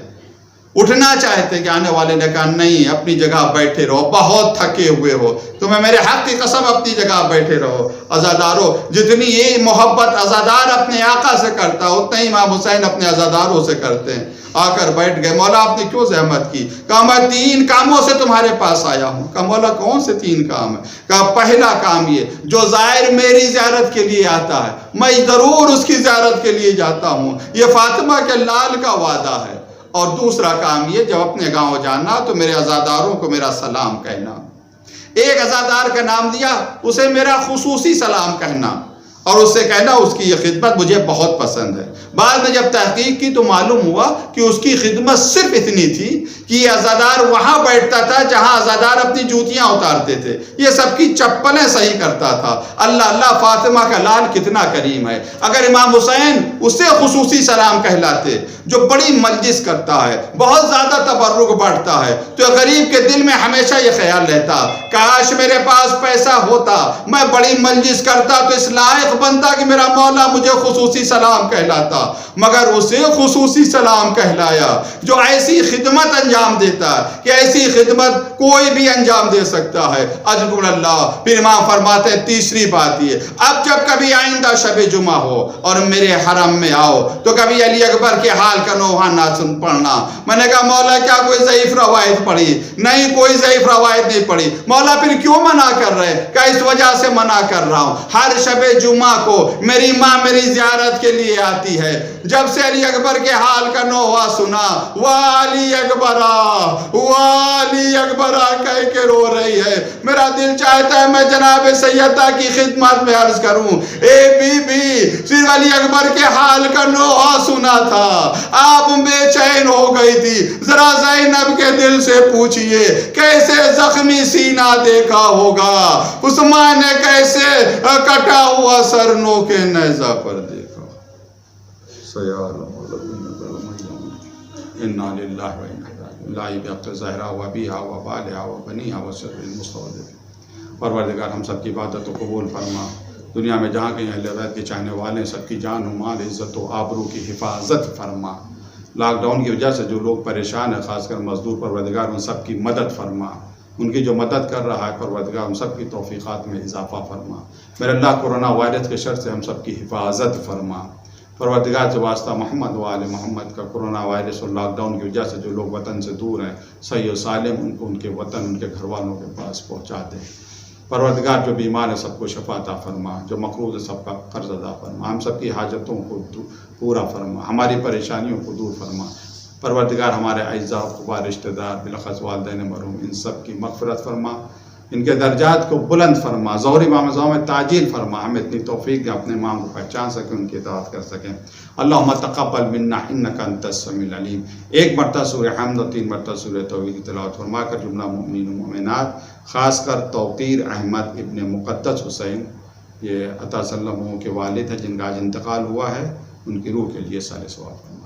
اٹھنا چاہتے ہیں کہ آنے والے نے کہا نہیں، اپنی جگہ بیٹھے رہو، بہت تھکے ہوئے ہو، تمہیں میرے حق کی قسم اپنی جگہ بیٹھے رہو۔ عزادارو، جتنی یہ محبت عزادار اپنے آقا سے کرتا اتنا ہی امام حسین اپنے عزاداروں سے کرتے ہیں۔ آ کر بیٹھ گئے۔ مولا آپ نے کیوں زحمت کی؟ کہا میں 3 کاموں سے تمہارے پاس آیا ہوں۔ کہا مولا کون سے 3 کام ہیں؟ کہا پہلا کام یہ، جو زائر میری زیارت کے لیے آتا ہے میں ضرور اس کی زیارت کے لیے جاتا ہوں، یہ فاطمہ کے لال کا وعدہ ہے۔ اور دوسرا کام یہ، جب اپنے گاؤں جانا تو میرے عزاداروں کو میرا سلام کہنا۔ ایک عزادار کا نام دیا، اسے میرا خصوصی سلام کہنا اور اس سے کہنا اس کی یہ خدمت مجھے بہت پسند ہے۔ بعد میں جب تحقیق کی تو معلوم ہوا کہ اس کی خدمت صرف اتنی تھی کہ یہ عزادار وہاں بیٹھتا تھا جہاں عزادار اپنی جوتیاں اتارتے تھے، یہ سب کی چپلیں صحیح کرتا تھا۔ اللہ اللہ، فاطمہ کا لال کتنا کریم ہے۔ اگر امام حسین اس سے خصوصی سلام کہلاتے، جو بڑی مجلس کرتا ہے، بہت زیادہ تبرک بڑھتا ہے، تو غریب کے دل میں ہمیشہ یہ خیال رہتا کاش میرے پاس پیسہ ہوتا، میں بڑی مجلس کرتا تو اس لائق بنتا کہ میرا مولا مجھے خصوصی سلام کہلاتا۔ مگر اسے خصوصی سلام کہلایا جو ایسی خدمت انجام دیتا ہے کہ ایسی خدمت کوئی بھی انجام دے سکتا ہے۔ اجر اللہ۔ پھر امام فرماتے ہیں تیسری بات یہ، اب جب کبھی آئندہ شب جمعہ ہو اور میرے حرم میں آؤ تو کبھی علی اکبر کے حال کا نوحہ نہ سن پڑھنا۔ میں نے کہا مولا کیا کوئی ضعیف روایت پڑھی؟ نہیں، کوئی ضعیف روایت نہیں پڑھی۔ مولا پھر کیوں منع کر رہے؟ کہ اس وجہ سے منع کر رہا ہوں، ہر شب جمعہ کو میری ماں میری زیارت کے لیے آتی ہے۔ جب سے علی اکبر کے حال کا نوحہ سنا، والی اکبرا والی اکبرا کہہ کے رو رہی ہے، میرا دل چاہتا ہے میں جناب سیدہ کی خدمت میں عرض کروں، اے بی بی، صرف علی اکبر کے حال کا نوحہ سنا تھا، آپ بے چین ہو گئی تھی، ذرا زینب کے دل سے پوچھئے کیسے زخمی سینہ دیکھا ہوگا، عثمان نے کیسے کٹا ہوا سر نو کے نیزہ پر دیکھا۔ انا للہ و انا الیہ راجعون، لا بحق زہرا و ابیہا و بالہا و بنیہا و سر المستودع۔ پروردگار ہم سب کی عبادت و قبول فرما، دنیا میں جہاں کہیں اہل بیت کے چاہنے والے ہیں سب کی جان و مال، عزت و آبرو کی حفاظت فرما۔ لاک ڈاؤن کی وجہ سے جو لوگ پریشان ہیں، خاص کر مزدور، پروردگار ان سب کی مدد فرما، ان کی جو مدد کر رہا ہے پروردگار ان سب کی توفیقات میں اضافہ فرما۔ میرے اللہ کورونا وائرس کے شر سے ہم سب کی حفاظت فرما۔ پروردگار سے واسطہ محمد و آل محمد کا، کورونا وائرس اور لاک ڈاؤن کی وجہ سے جو لوگ وطن سے دور ہیں صحیح و سالم ان کو ان کے وطن ان کے گھر والوں کے پاس پہنچا دے۔ پروردگار جو بیمار ہے سب کو شفا عطا فرما، جو مقروض ہے سب کا قرض ادا فرما، ہم سب کی حاجتوں کو پورا فرما، ہماری پریشانیوں کو دور فرما۔ پروردگار ہمارے اعزاء و رشتہ دار بالاخص والدین مرحوم ان سب کی مغفرت فرما، ان کے درجات کو بلند فرما، ظہری معاملات میں تعجیل فرما، ہمیں اتنی توفیق دے اپنے امام کو پہچان سکیں، ان کی اطاعت کر سکیں۔ اللہم تقبل منا انک انت السمیع العلیم۔ 1 مرتبہ سورہ حمد اور 3 مرتبہ سورہ توحید کی تلاوت فرما کر جملہ مومنین و مومنات، خاص کر توقیر احمد ابن مقدس حسین، یہ عطا صلی اللہ علیہ وسلم کے والد ہیں جن کا آج انتقال ہوا ہے، ان کی روح کے لیے سال ثواب فرما۔